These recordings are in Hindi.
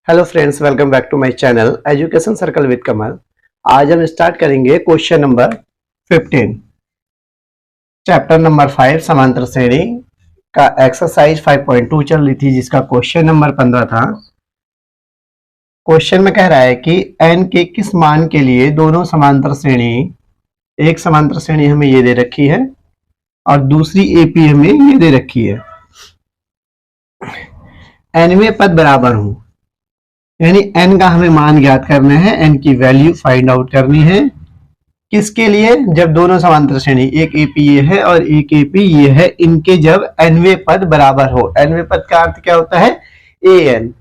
Hello friends, welcome back to my channel education circle with Kamal. आज हम स्टार्ट करेंगे क्वेश्चन नंबर 15 चैप्टर नंबर 5 समांतर श्रेणी का एक्सरसाइज 5.2 चल रही थी, जिसका क्वेश्चन नंबर 15 था। क्वेश्चन में कह रहा है कि n के किस मान के लिए दोनों समांतर श्रेणी, एक समांतर श्रेणी हमें ये दे रखी है और दूसरी एपी हमें ये दे रखी है, nवें पद बराबर हो, यानी n का हमें मान ज्ञात करना है, n की वैल्यू फाइंड आउट करनी है। किसके लिए? जब दोनों समांतर श्रेणी, एक एपी ये है और एक एपी ये है, इनके जब nवें पद बराबर हो। nवें पद का अर्थ क्या होता है? an,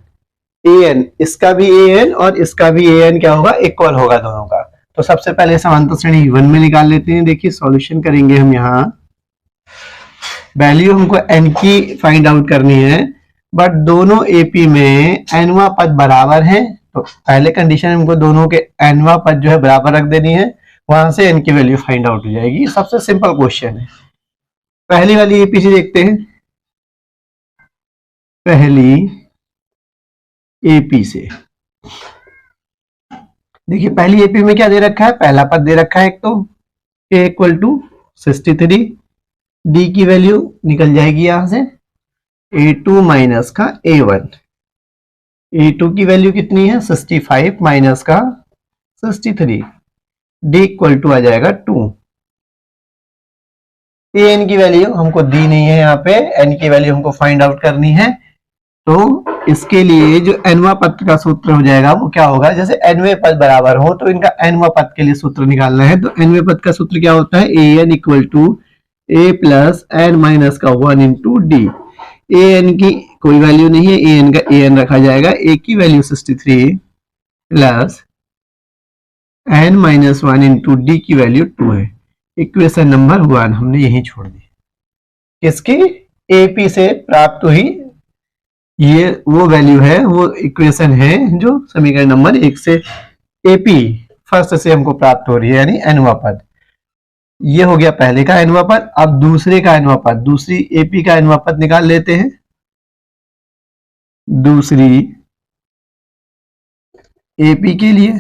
इसका भी an और इसका भी an क्या होगा? इक्वल होगा दोनों का। तो सबसे पहले समांतर श्रेणी 1 में निकाल लेते हैं। देखिए सॉल्यूशन करेंगे हम। यहाँ वैल्यू हमको n की फाइंड आउट करनी है, बट दोनों एपी में nवां पद बराबर है, तो पहले कंडीशन हमको दोनों के nवां पद जो है बराबर रख देनी है, वहां से n की वैल्यू फाइंड आउट हो जाएगी। सबसे सिंपल क्वेश्चन है। पहली वाली एपी से देखते हैं। पहली एपी से देखिए, पहली एपी में क्या दे रखा है? पहला पद दे रखा है एक तो a इक्वल टू 63, d की वैल्यू निकल जाएगी यहां से a2 माइनस का a1। a2 की वैल्यू कितनी है? 65 माइनस का 63, d इक्वल टू आ जाएगा 2। an की वैल्यू हमको दी नहीं है, यहाँ पे n की वैल्यू हमको फाइंड आउट करनी है। तो इसके लिए जो nवां पद का सूत्र हो जाएगा वो क्या होगा? जैसे nवें पद बराबर हो तो इनका nवां पद के लिए सूत्र निकालना है। तो nवें पद का सूत्र क्या होता है? an equal to a plus n minus का 1 इंटू डी। an की कोई वैल्यू नहीं है, an का an रखा जाएगा। a की value 63 plus n minus 1 into D की वैल्यू 2 है। इक्वेशन नंबर 1 हमने यही छोड़ दी। किसकी? एपी से प्राप्त हुई ये वो वैल्यू है, वो इक्वेशन है जो समीकरण नंबर 1 से एपी फर्स्ट से हमको प्राप्त हो रही है, यानी nवां पद। ये हो गया पहले का nवां पद। अब दूसरे का nवां पद, दूसरी एपी का nवां पद निकाल लेते हैं। दूसरी एपी के लिए,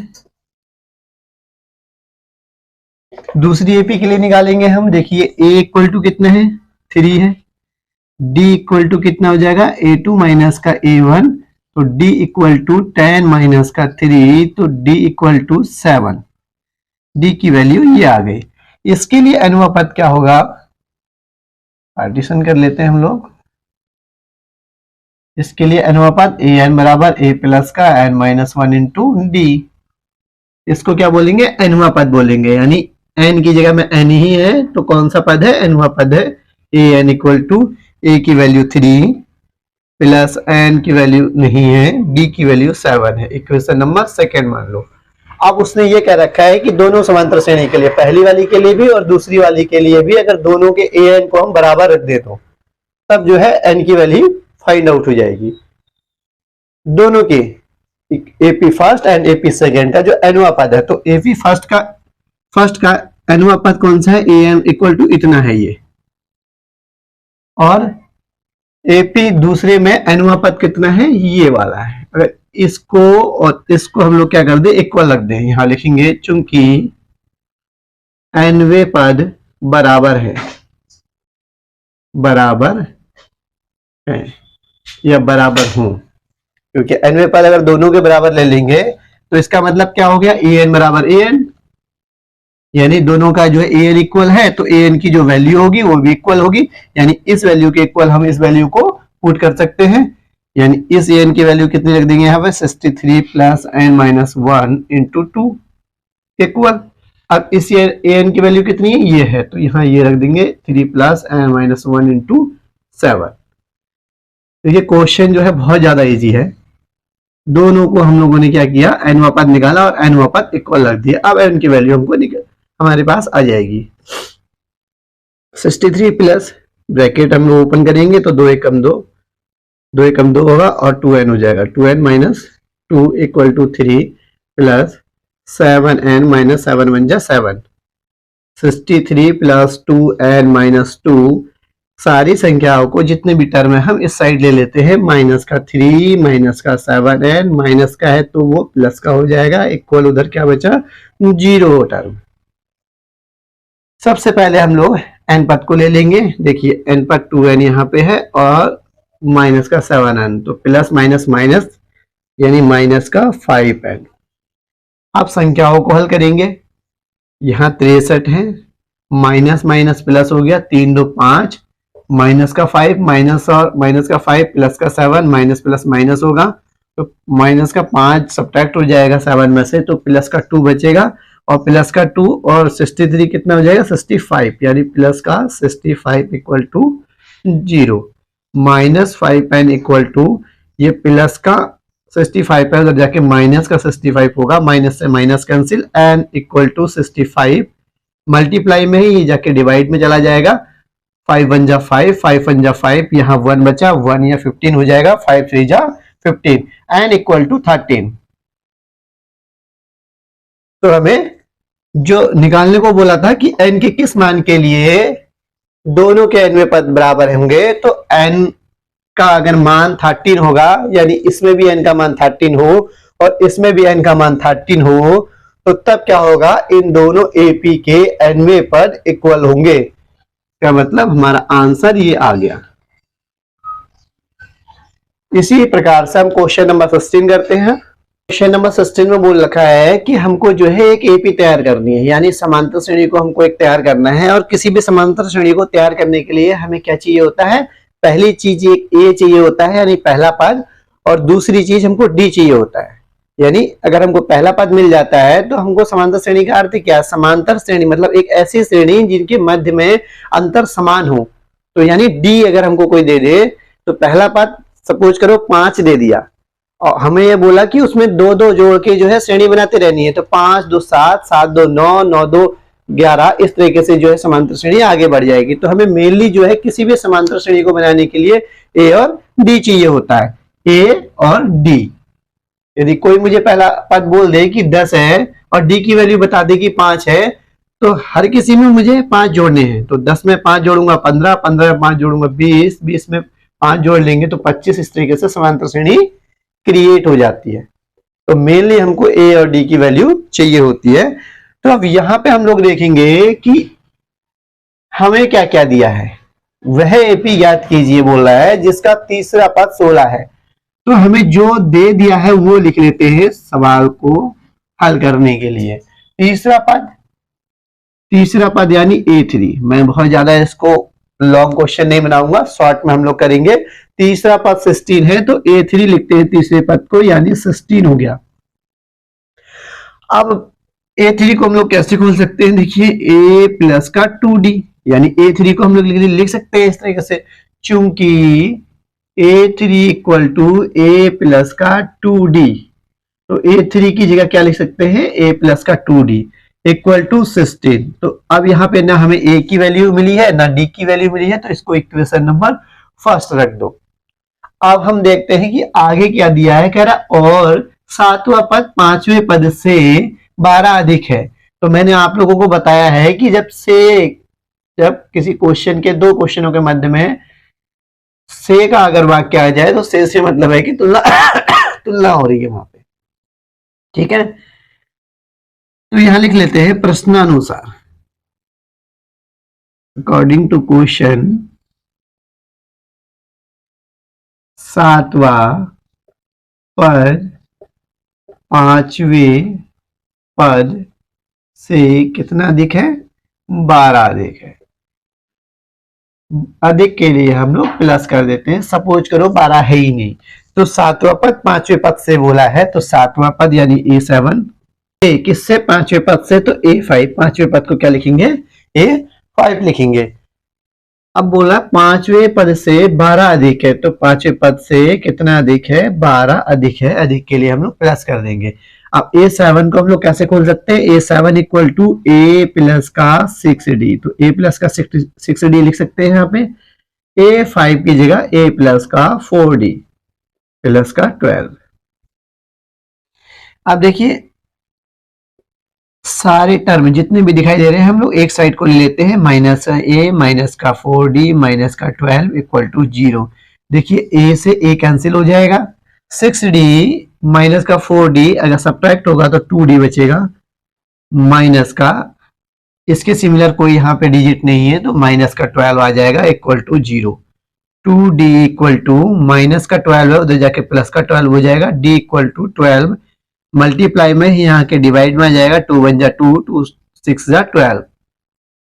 दूसरी एपी के लिए निकालेंगे हम। देखिए a इक्वल टू कितना है? 3 है। d इक्वल टू कितना हो जाएगा? a2 माइनस का a1, तो d इक्वल टू 10 माइनस का 3, तो d इक्वल टू 7। d की वैल्यू ये आ गई। इसके लिए nवां पद क्या होगा? पार्टीशन कर लेते हैं हम लोग। इसके लिए nवां पद an बराबर a प्लस का n माइनस 1 इंटू डी। इसको क्या बोलेंगे? nवां पद बोलेंगे, यानी n की जगह में n ही है, तो कौन सा पद है? nवां पद है। an इक्वल टू a की वैल्यू 3 प्लस n की वैल्यू नहीं है, d की वैल्यू 7 है। इक्वेशन नंबर 2 मान लो। अब उसने ये कह रखा है कि दोनों समांतर श्रेणी के लिए, पहली वाली के लिए भी और दूसरी वाली के लिए भी, अगर दोनों के an को हम बराबर रख दे तो तब जो है n की वैल्यू फाइंड आउट हो जाएगी। दोनों के AP first and AP second का जो nवां पद है, तो एपी फर्स्ट का nवां पद कौन सा है? an इक्वल टू इतना है ये, और एपी दूसरे में nवां पद कितना है? ये वाला है। अगर इसको और इसको हम लोग क्या कर दे? इक्वल रख दें। यहां लिखेंगे चूंकि nवें पद बराबर है या बराबर हूं, क्योंकि nवें पद अगर दोनों के बराबर ले लेंगे तो इसका मतलब क्या हो गया? an बराबर an, यानी दोनों का जो है an इक्वल है, तो an की जो वैल्यू होगी वो भी इक्वल होगी, यानी इस वैल्यू के इक्वल हम इस वैल्यू को पुट कर सकते हैं। यानी इस an की वैल्यू कितनी रख देंगे यहाँ पे? 63 plus n minus 1 into 2 equal. अब इस an की वैल्यू कितनी है? ये है, तो यहाँ ये रख देंगे 3 प्लस n माइनस 1 इंटू 7। तो ये क्वेश्चन जो है बहुत ज्यादा इजी है। दोनों को हम लोगों ने क्या किया? nवां पद निकाला और nवां पद इक्वल रख दिया। अब n की वैल्यू हमको हमारे पास आ जाएगी 63 प्लस ब्रैकेट हम लोग ओपन करेंगे तो 2 एकम 2, 2 एकम 2 होगा और 2n हो जाएगा। 2n minus 2 equal to 3 plus 7n minus 7 1 जा 7। 63 प्लस 2n माइनस 2 सारी संख्याओं को जितने भी टर्म है हम इस साइड ले लेते हैं, माइनस का 3, माइनस का 7 एंड माइनस का है तो वो प्लस का हो जाएगा, इक्वल उधर क्या बचा 0 टर्म। सबसे पहले हम लोग एन पद को ले लेंगे। देखिए एन पद 2n यहाँ पे है और माइनस का 7n, तो प्लस माइनस माइनस यानी माइनस का 5n। अब संख्याओं को हल करेंगे। यहाँ 63 है, माइनस माइनस प्लस हो गया, 3 2 5, माइनस का 5 माइनस और माइनस का 5 प्लस का 7, माइनस प्लस माइनस होगा तो माइनस का 5 सब्ट्रैक्ट हो जाएगा 7 में से, तो प्लस का 2 बचेगा और प्लस का 2 और 63 कितना हो जाएगा 65, यानी प्लस का 65 equal to 0, minus 5n equal to ये प्लस का 65 है उधर जाके माइनस का 65 होगा, माइनस से minus cancel, n equal to 65 multiply में ही जाके डिवाइड में चला जाएगा, 5 1 जा 5, 5 1 जा 5, यहाँ 1 बचा, 1 या 15 हो जाएगा, 5 3 जा 15, n इक्वल टू 13। तो हमें जो निकालने को बोला था कि n के किस मान के लिए दोनों के n में पद बराबर होंगे, तो n का अगर मान 13 होगा, यानी इसमें भी n का मान 13 हो और इसमें भी n का मान 13 हो, तो तब क्या होगा, इन दोनों AP के nवें पद इक्वल होंगे। क्या मतलब हमारा आंसर ये आ गया। इसी प्रकार से हम क्वेश्चन नंबर 16 करते हैं। क्वेश्चन नंबर 16 में बोल रखा है कि हमको जो है एक एपी तैयार करनी है, यानी समांतर श्रेणी को हमको एक तैयार करना है, और किसी भी समांतर श्रेणी को तैयार करने के लिए हमें क्या चाहिए होता है, पहली चीज एक ए चाहिए होता है यानी पहला पद, और दूसरी चीज हमको डी चाहिए होता है। यानी अगर हमको पहला पद मिल जाता है तो हमको समांतर श्रेणी का अर्थ क्या है, समांतर श्रेणी मतलब एक ऐसी श्रेणी जिनके मध्य में अंतर समान हो। तो यानी डी अगर हमको कोई दे दे तो पहला पद सपोज करो 5 दे दिया और हमें ये बोला कि उसमें 2 2 जोड़ के जो है श्रेणी बनाते रहनी है, तो 5 2 7, 7 2 9, 9 2 11, इस तरीके से जो है समांतर श्रेणी आगे बढ़ जाएगी। तो हमें मेनली जो है किसी भी समांतर श्रेणी को बनाने के लिए ए और डी चाहिए होता है, ए और डी। यदि कोई मुझे पहला पद बोल दे कि 10 है और डी की वैल्यू बता दे कि 5 है, तो हर किसी में मुझे 5 जोड़ने हैं, तो 10 में 5 जोड़ूंगा 15, 15 में 5 जोड़ूंगा 20, 20 में 5 जोड़ लेंगे तो 25, इस तरीके से समांतर श्रेणी क्रिएट हो जाती है। तो मेनली हमको ए और डी की वैल्यू चाहिए होती है। तो अब यहां पे हम लोग देखेंगे कि हमें क्या क्या दिया है, वह एपी ज्ञात कीजिए बोल रहा है जिसका तीसरा पद 16 है। तो हमें जो दे दिया है वो लिख लेते हैं सवाल को हल करने के लिए। तीसरा पद यानी A3। मैं बहुत ज्यादा इसको लॉन्ग क्वेश्चन नहीं बनाऊंगा, शॉर्ट में हम लोग करेंगे। तीसरा पद 16 है तो A3 लिखते हैं तीसरे पद को, यानी 16 हो गया। अब A3 को हम लोग कैसे खोल सकते हैं, देखिए A प्लस का 2D, यानी A3 को हम लोग लिख सकते हैं इस तरीके से, चूंकि A3 equal to A plus का 2D, तो A3 की जगह क्या लिख सकते हैं, A प्लस का 2D इक्वल टू 16। तो अब यहाँ पे ना हमें A की वैल्यू मिली है ना D की वैल्यू मिली है, तो इसको इक्वेशन नंबर फर्स्ट रख दो। अब हम देखते हैं कि आगे क्या दिया है, कह रहा और सातवां पद पांचवें पद से 12 अधिक है। तो मैंने आप लोगों को बताया है कि जब किसी क्वेश्चन के दो क्वेश्चनों के मध्य में से का अगर वाक्य आ जाए तो से मतलब है कि तुलना तुलना हो रही है वहां पे, ठीक है। तो यहां लिख लेते हैं प्रश्नानुसार, अकॉर्डिंग टू क्वेश्चन, सातवां पद पांचवें पद से कितना अधिक है, 12 अधिक है। अधिक के लिए हम लोग प्लस कर देते हैं, सपोज करो 12 है ही नहीं, तो सातवां पद पांचवें पद से बोला है, तो सातवां पद यानी A7, किससे, पांचवें पद से, तो A5, पांचवें पद को क्या लिखेंगे, A5 लिखेंगे। अब बोला पांचवें पद से 12 अधिक है, तो पांचवें पद से कितना अधिक है, 12 अधिक है। अधिक के लिए हम लोग प्लस कर देंगे। अब A7 को हम लोग कैसे खोल सकते हैं, A7 equal to A plus का 6D, तो A प्लस का 6D लिख सकते हैं यहाँ पे। A5 की जगह A प्लस का 4D प्लस का 12। अब देखिए सारे टर्म जितने भी दिखाई दे रहे हैं हम लोग एक साइड को ले लेते हैं, माइनस ए माइनस का 4d माइनस का 12 इक्वल टू 0। देखिए ए से ए कैंसिल हो जाएगा, 6d माइनस का 4d अगर सब्ट्रैक्ट होगा तो 2d बचेगा, माइनस का इसके सिमिलर कोई यहाँ पे डिजिट नहीं है तो माइनस का 12 आ जाएगा equal to 0। 2d equal to minus का 12 है, उधर जाके प्लस का 12 हो जाएगा, d इक्वल टू 12 मल्टीप्लाई में यहाँ के डिवाइड में आ जाएगा, 2 1 जा 2, 2 6 जा 12,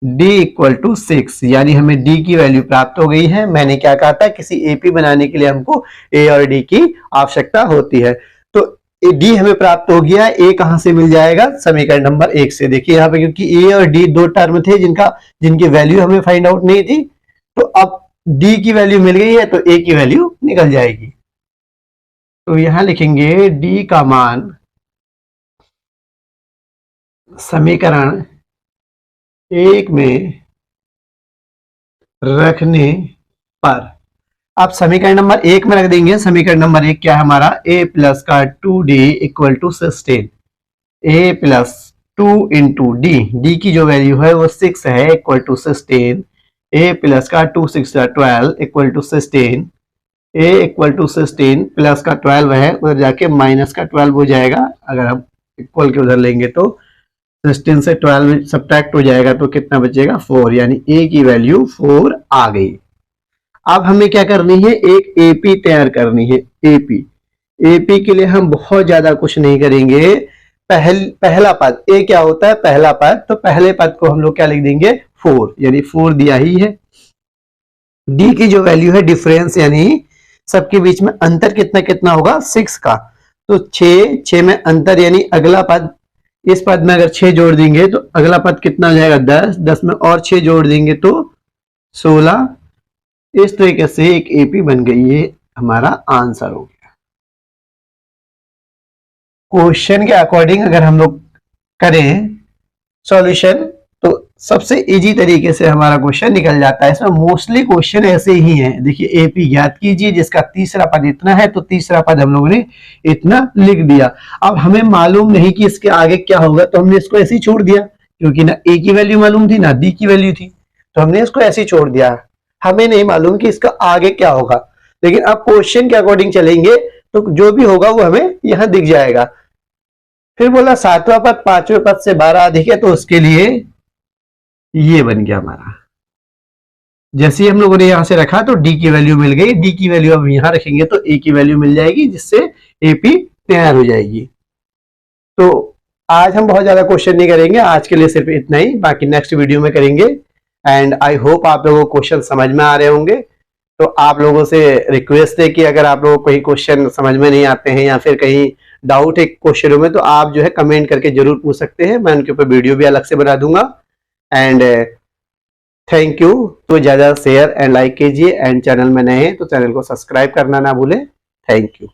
d इक्वल टू 6, यानी हमें d की वैल्यू प्राप्त हो गई है। मैंने क्या कहा था, किसी एपी बनाने के लिए हमको a और d की आवश्यकता होती है, तो d हमें प्राप्त हो गया। a कहां से मिल जाएगा, समीकरण नंबर 1 से। देखिए यहाँ पे क्योंकि a और d दो टर्म थे जिनकी वैल्यू हमें फाइंड आउट नहीं थी, तो अब d की वैल्यू मिल गई है तो a की वैल्यू निकल जाएगी। तो यहां लिखेंगे d का मान समीकरण 1 में रखने पर, आप समीकरण नंबर 1 में रख देंगे। समीकरण नंबर 1 क्या है हमारा, a प्लस का 2d equal to 16, a plus 2 into D की जो वैल्यू है वो 6 है इक्वल टू 16, a प्लस का 2 6 12 equal to 16, a equal to 16 plus का 12 है, उधर जाके माइनस का 12 हो जाएगा, अगर हम इक्वल के उधर लेंगे तो 16 से 12 सब्ट्रैक्ट हो जाएगा तो कितना बचेगा 4, यानी a की वैल्यू 4 आ गई। अब हमें क्या करनी है, एक एपी तैयार करनी है। एपी के लिए हम बहुत ज्यादा कुछ नहीं करेंगे। पहला पद ए क्या होता है, पहला पद, तो पहले पद को हम लोग क्या लिख देंगे 4, यानी 4 दिया ही है। डी की जो वैल्यू है डिफरेंस, यानी सबके बीच में अंतर कितना कितना होगा 6 का, तो 6 में अंतर, यानी अगला पद, इस पद में अगर 6 जोड़ देंगे तो अगला पद कितना हो जाएगा 10, 10 में और 6 जोड़ देंगे तो 16। इस तरीके से एक एपी बन गई, ये हमारा आंसर हो गया। क्वेश्चन के अकॉर्डिंग अगर हम लोग करें सॉल्यूशन तो सबसे इजी तरीके से हमारा क्वेश्चन निकल जाता है। इसमें मोस्टली क्वेश्चन ऐसे ही हैं। देखिए एपी ज्ञात कीजिए जिसका तीसरा पद इतना है, तो तीसरा पद हम लोगों ने इतना लिख दिया। अब हमें मालूम नहीं कि इसके आगे क्या होगा, तो हमने इसको ऐसे ही छोड़ दिया, क्योंकि ना ए की वैल्यू मालूम थी ना डी की वैल्यू थी, तो हमने इसको ऐसे ही छोड़ दिया। हमें नहीं मालूम कि इसका आगे क्या होगा, लेकिन अब क्वेश्चन के अकॉर्डिंग चलेंगे तो जो भी होगा वो हमें यहां दिख जाएगा। फिर बोला सातवां पद पांचवें पद से 12 अधिक है, तो उसके लिए ये बन गया हमारा। जैसे ही हम लोगों ने यहां से रखा तो डी की वैल्यू मिल गई, डी की वैल्यू अब यहां रखेंगे तो ए की वैल्यू मिल जाएगी, जिससे एपी तैयार हो जाएगी। तो आज हम बहुत ज्यादा क्वेश्चन नहीं करेंगे, आज के लिए सिर्फ इतना ही, बाकी नेक्स्ट वीडियो में करेंगे। एंड आई होप आप लोगों को क्वेश्चन समझ में आ रहे होंगे। तो आप लोगों से रिक्वेस्ट है कि अगर आप लोगों को कोई क्वेश्चन समझ में नहीं आते हैं या फिर कहीं डाउट है क्वेश्चनों में, तो आप जो है कमेंट करके जरूर पूछ सकते हैं, मैं उनके ऊपर वीडियो भी अलग से बना दूंगा। And thank you. तो ज्यादा शेयर एंड लाइक कीजिए, एंड चैनल में नए हैं तो चैनल को सब्सक्राइब करना ना भूलें। Thank you.